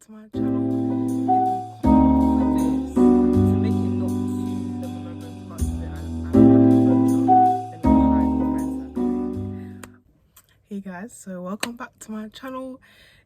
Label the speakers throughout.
Speaker 1: to my channel. With this, to make it not too the monotonous parts of it, Hey guys, so welcome back to my channel.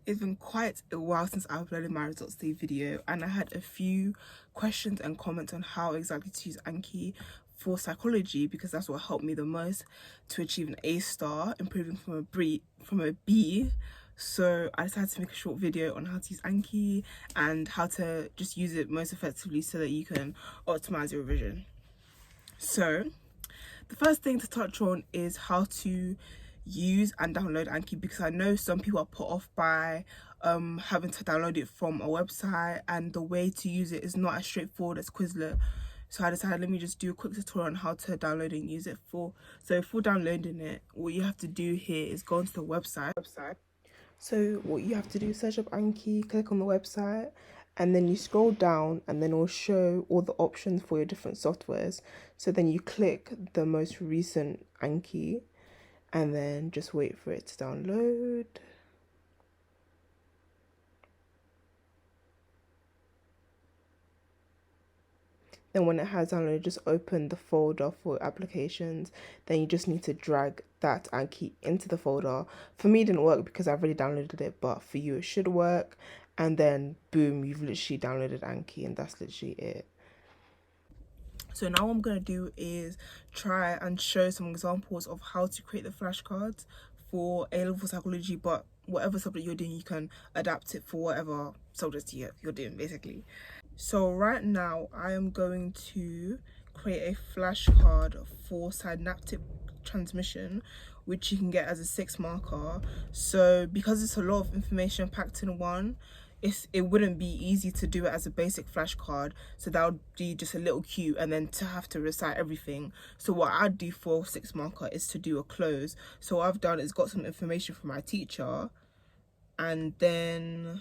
Speaker 1: It's been quite a while since I uploaded my results day video, and I had a few questions and comments on how exactly to use Anki for psychology, because that's what helped me the most to achieve an A star, improving from a B. So I decided to make a short video on how to use Anki and how to just use it most effectively so that you can optimize your revision. So the first thing to touch on is how to use and download Anki, because I know some people are put off by having to download it from a website, and the way to use it is not as straightforward as Quizlet. So I decided, let me just do a quick tutorial on how to download and use it. For downloading it, what you have to do here is go onto the website. So what you have to do is search up Anki, click on the website, and then you scroll down, and then it will show all the options for your different softwares. So then you click the most recent Anki, and then just wait for it to download. Then when it has downloaded, just open the folder for applications. Then you just need to drag that Anki into the folder. For me, it didn't work because I've already downloaded it, but for you, it should work. And then boom, you've literally downloaded Anki, and that's literally it. So now what I'm going to do is try and show some examples of how to create the flashcards for A-level psychology, but whatever subject you're doing, you can adapt it for whatever subject you're doing, basically. So right now I am going to create a flashcard for synaptic transmission, which you can get as a 6 marker. So because it's a lot of information packed in one, it wouldn't be easy to do it as a basic flashcard, so that would be just a little cue and then to have to recite everything. So what I'd do for 6 marker is to do a close. So what I've done is got some information from my teacher and then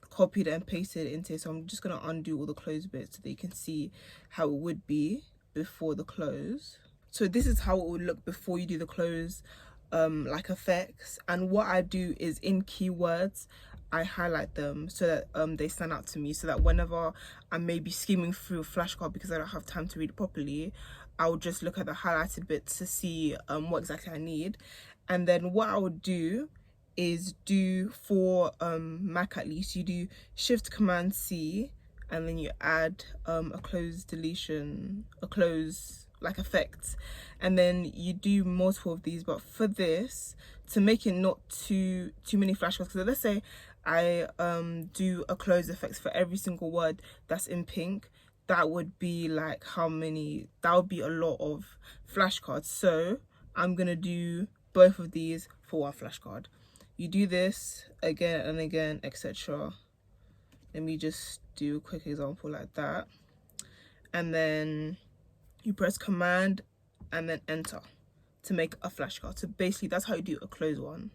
Speaker 1: copied and pasted it into it. So I'm just going to undo all the close bits so that you can see how it would be before the close. So this is how it would look before you do the close, like effects. And what I do is in keywords, I highlight them so that they stand out to me, so that whenever I'm maybe skimming through a flashcard because I don't have time to read it properly, I'll just look at the highlighted bits to see what exactly I need. And then what I would do is do for Mac, at least, you do Shift Command C, and then you add a close deletion, a close like effect, and then you do multiple of these. But for this, to make it not too many flashcards, because let's say I do a close effects for every single word that's in pink, that would be like how many? That would be a lot of flashcards. So I'm gonna do both of these for one flashcard. You do this again and again, etc. Let me just do a quick example like that. And then you press Command and then Enter to make a flashcard. So basically that's how you do a close one.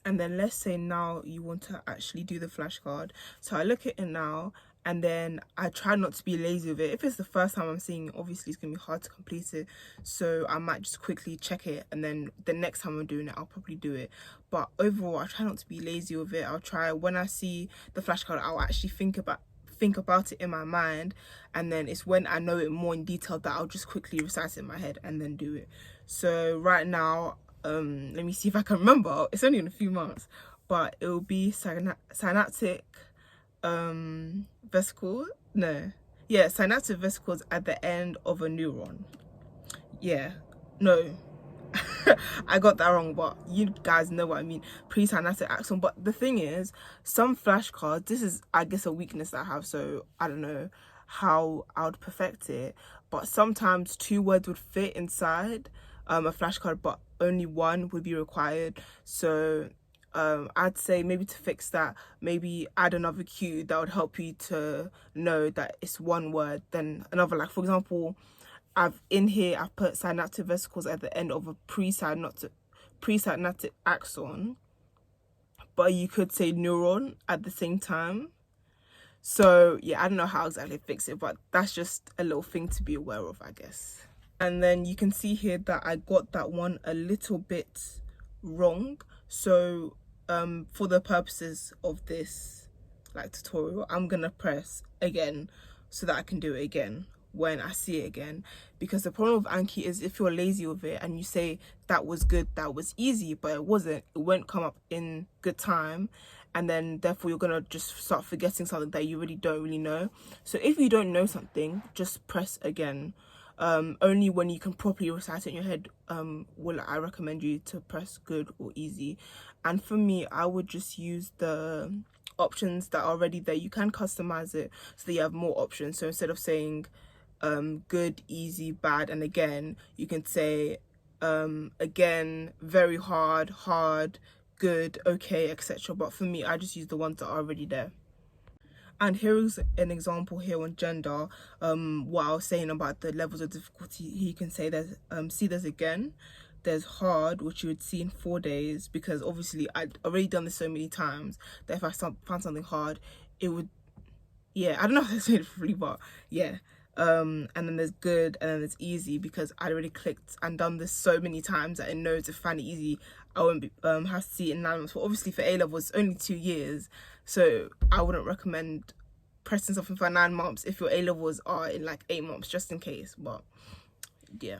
Speaker 1: And then let's say now you want to actually do the flashcard. So I look at it now, and then I try not to be lazy with it. If it's the first time I'm seeing it, obviously it's going to be hard to complete it. So I might just quickly check it, and then the next time I'm doing it, I'll probably do it. But overall, I try not to be lazy with it. I'll try, when I see the flashcard, I'll actually think about it in my mind, and then it's when I know it more in detail that I'll just quickly recite it in my head and then do it. So right now, let me see if I can remember. It's only in a few months, but it will be synaptic vesicles. Synaptic vesicles at the end of a neuron. I got that wrong, but you guys know what I mean. Presynaptic axon. But the thing is, some flashcards, this is, I guess, a weakness that I have, so I don't know how I would perfect it, but sometimes 2 words would fit inside a flashcard, but only 1 would be required. So I'd say maybe to fix that, maybe add another cue that would help you to know that it's 1 word, then another, like for example, I've put synaptic vesicles at the end of a presynaptic axon, but you could say neuron at the same time. So yeah, I don't know how exactly to fix it, but that's just a little thing to be aware of, I guess. And then you can see here that I got that one a little bit wrong. So for the purposes of this like tutorial, I'm gonna press again so that I can do it again when I see it again. Because the problem with Anki is if you're lazy with it and you say that was good, that was easy, but it wasn't, it won't come up in good time, and then therefore you're gonna just start forgetting something that you really don't really know. So if you don't know something, just press again. Only when you can properly recite it in your head will I recommend you to press good or easy. And for me, I would just use the options that are already there. You can customize it so that you have more options. So instead of saying good, easy, bad, and again, you can say again, very hard, hard, good, okay, etc. But for me, I just use the ones that are already there. And here's an example here on gender. What I was saying about the levels of difficulty, you can say there's there's again, there's hard, which you would see in 4 days, because obviously I'd already done this so many times that if I found something hard, it would, yeah, I don't know how to say it fully, but yeah. And then there's good, and then there's easy, because I already clicked and done this so many times that it knows if I find it easy, I won't be, have to see it in 9 months. But obviously for A-levels, it's only 2 years, so I wouldn't recommend pressing something for 9 months if your A-levels are in like 8 months, just in case. But yeah.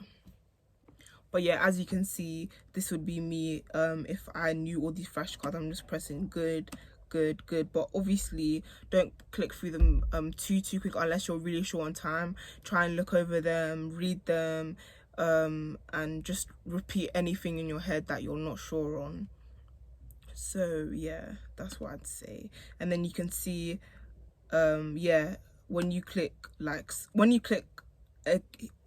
Speaker 1: But yeah, as you can see, this would be me if I knew all these flashcards. I'm just pressing good, good, good. But obviously don't click through them too quick unless you're really short on time. Try and look over them, read them, and just repeat anything in your head that you're not sure on. So yeah, that's what I'd say. And then you can see yeah, when you click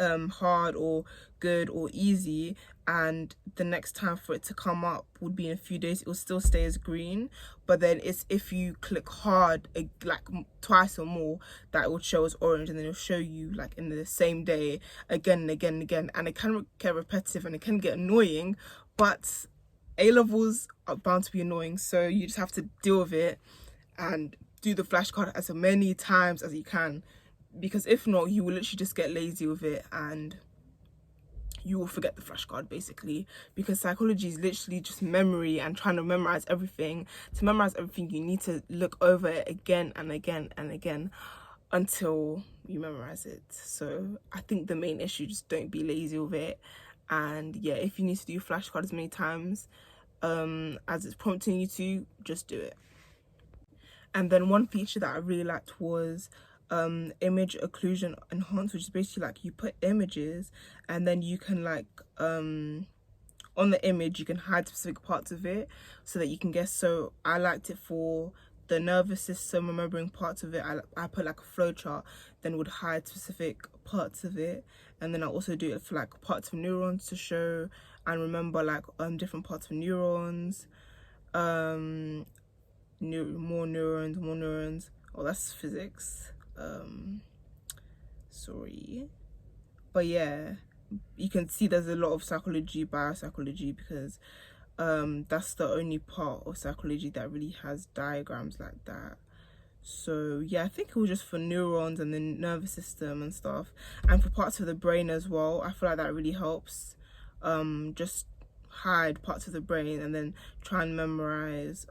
Speaker 1: hard or good or easy, and the next time for it to come up would be in a few days, it will still stay as green. But then it's if you click hard like twice or more, that it would show as orange, and then it'll show you like in the same day again and again and again. And it can get repetitive and it can get annoying, but A-levels are bound to be annoying, so you just have to deal with it and do the flashcard as many times as you can, because if not, you will literally just get lazy with it and you will forget the flashcard basically. Because psychology is literally just memory and trying to memorize everything. To memorize everything, you need to look over it again and again and again until you memorize it. So I think the main issue, just don't be lazy with it. And yeah, if you need to do flashcards as many times as it's prompting you to, just do it. And then one feature that I really liked was image occlusion enhance, which is basically like you put images and then you can like on the image you can hide specific parts of it so that you can guess. So I liked it for the nervous system, remembering parts of it. I put like a flow chart, then would hide specific parts of it, and then I also do it for like parts of neurons to show and remember like different parts of neurons. More neurons. Oh, that's physics. Sorry. But yeah, you can see there's a lot of psychology, biopsychology, because that's the only part of psychology that really has diagrams like that. So yeah, I think it was just for neurons and the nervous system and stuff, and for parts of the brain as well. I feel like that really helps. Just hide parts of the brain and then try and memorize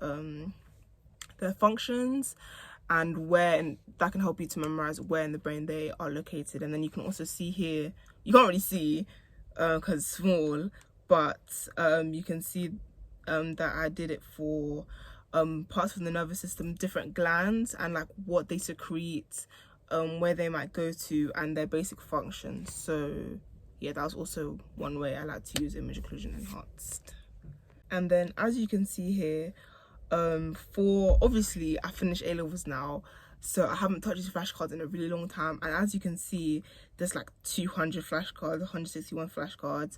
Speaker 1: their functions and where, and that can help you to memorize where in the brain they are located. And then you can also see here, you can't really see because it's small, but you can see that I did it for parts of the nervous system, different glands, and like what they secrete, where they might go to, and their basic functions. So yeah, that was also one way I like to use image occlusion enhanced. And then as you can see here, for obviously I finished A-levels now, so I haven't touched these flashcards in a really long time, and as you can see, there's like 200 flashcards, 161 flashcards,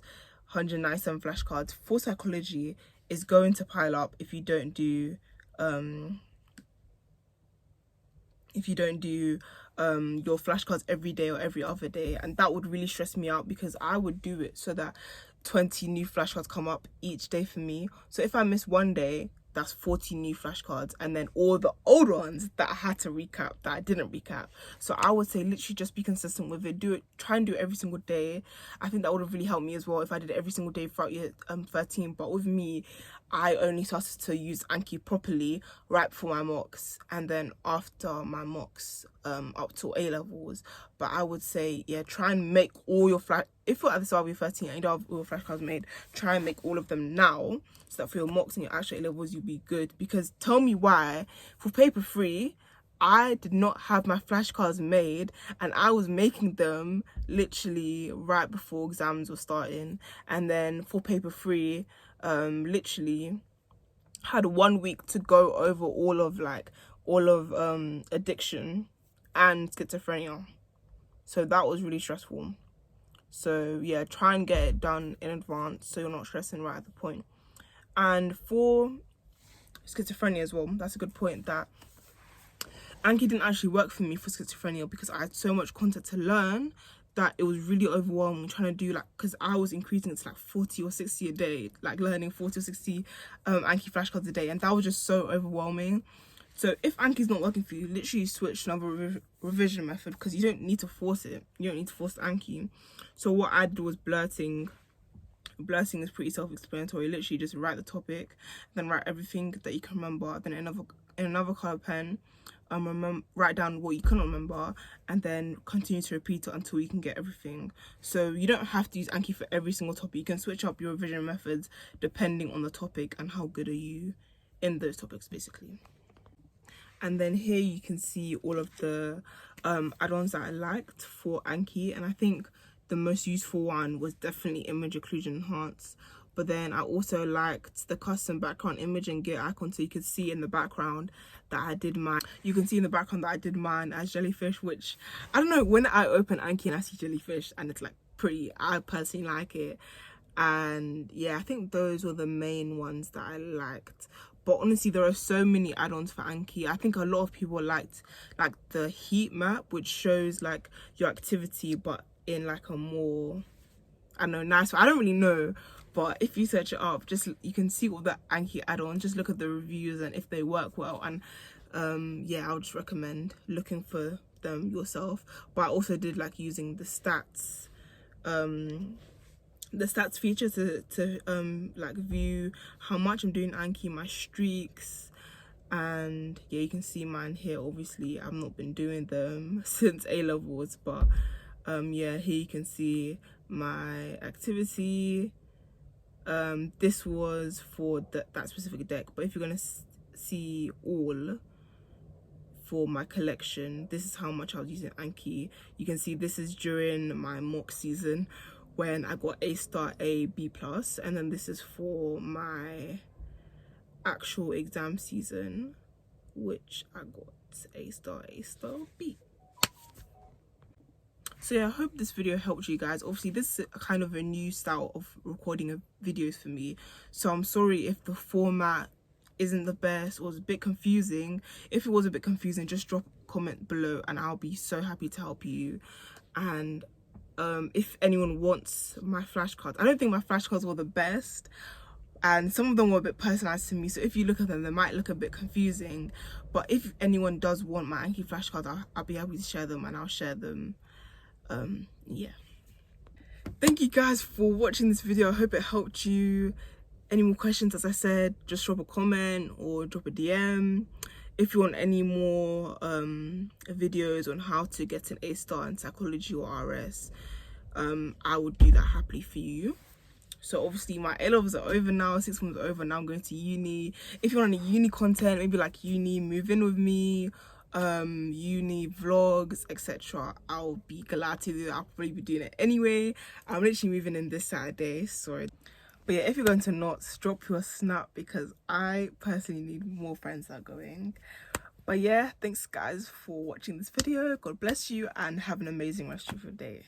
Speaker 1: 197 flashcards. For psychology, is going to pile up if you don't do your flashcards every day or every other day, and that would really stress me out because I would do it so that 20 new flashcards come up each day for me. So if I miss one day, that's 40 new flashcards, and then all the old ones that I had to recap that I didn't recap. So I would say literally just be consistent with it. Do it, try and do it every single day. I think that would have really helped me as well if I did it every single day throughout year 13. But with me, I only started to use Anki properly right before my mocks, and then after my mocks, up to A levels. But I would say, yeah, try and make all your if you're at the start of your 13 and you don't have all your flashcards made, try and make all of them now, so that for your mocks and your actual A levels you'll be good. Because tell me why, for paper 3, I did not have my flashcards made, and I was making them literally right before exams were starting. And then for paper 3, literally had 1 week to go over all of addiction and schizophrenia, so that was really stressful. So yeah, try and get it done in advance so you're not stressing right at the point. And for schizophrenia as well, that's a good point, that Anki didn't actually work for me for schizophrenia because I had so much content to learn that it was really overwhelming trying to do, like, because I was increasing it to like 40 or 60 a day, like learning 40 or 60 Anki flashcards a day, and that was just so overwhelming. So if Anki's not working for you, literally switch another revision method, because you don't need to force it. You don't need to force Anki. So what I did was blurting. Blurting is pretty self-explanatory. Literally just write the topic, then write everything that you can remember, then in another colour pen, write down what you couldn't remember, and then continue to repeat it until you can get everything. So you don't have to use Anki for every single topic. You can switch up your revision methods depending on the topic and how good are you in those topics, basically. And then here you can see all of the add-ons that I liked for Anki, and I think the most useful one was definitely image occlusion enhance. But then I also liked the custom background image and gear icon, so you can see in the background that I did mine. You can see in the background that I did mine as jellyfish, which I don't know, when I open Anki and I see jellyfish and it's like pretty, I personally like it. And yeah, I think those were the main ones that I liked. But honestly, there are so many add-ons for Anki. I think a lot of people liked like the heat map, which shows like your activity but in like a more, I don't know, nice way. I don't really know, but if you search it up, just you can see all the Anki add-ons, just look at the reviews and if they work well. And yeah, I would just recommend looking for them yourself. But I also did like using the stats feature to like view how much I'm doing Anki, my streaks. And yeah, you can see mine here. Obviously I've not been doing them since A levels, but yeah, here you can see my activity. This was for that specific deck, but if you're gonna see all for my collection, this is how much I was using Anki. You can see this is during my mock season when I got A star, A, B plus, and then this is for my actual exam season, which I got A star, B. So yeah, I hope this video helped you guys. Obviously this is kind of a new style of recording of videos for me, so I'm sorry if the format isn't the best or was a bit confusing. If it was a bit confusing, just drop a comment below and I'll be so happy to help you. And if anyone wants my flashcards, I don't think my flashcards were the best, and some of them were a bit personalized to me, so if you look at them they might look a bit confusing. But if anyone does want my Anki flashcards, I'll be happy to share them, and I'll share them. Yeah, thank you guys for watching this video. I hope it helped you. Any more questions, as I said, just drop a comment or drop a DM. If you want any more videos on how to get an A star in psychology or RS, I would do that happily for you. So obviously my A levels are over now, 6 months are over now. I'm going to uni. If you want any uni content, maybe like uni move in with me, uni vlogs, etc., I'll be glad to do that. I'll probably be doing it anyway. I'm literally moving in this Saturday, so. But yeah, if you're going to Knots, drop your snap, because I personally need more friends that are going. But yeah, thanks guys for watching this video. God bless you and have an amazing rest of your day.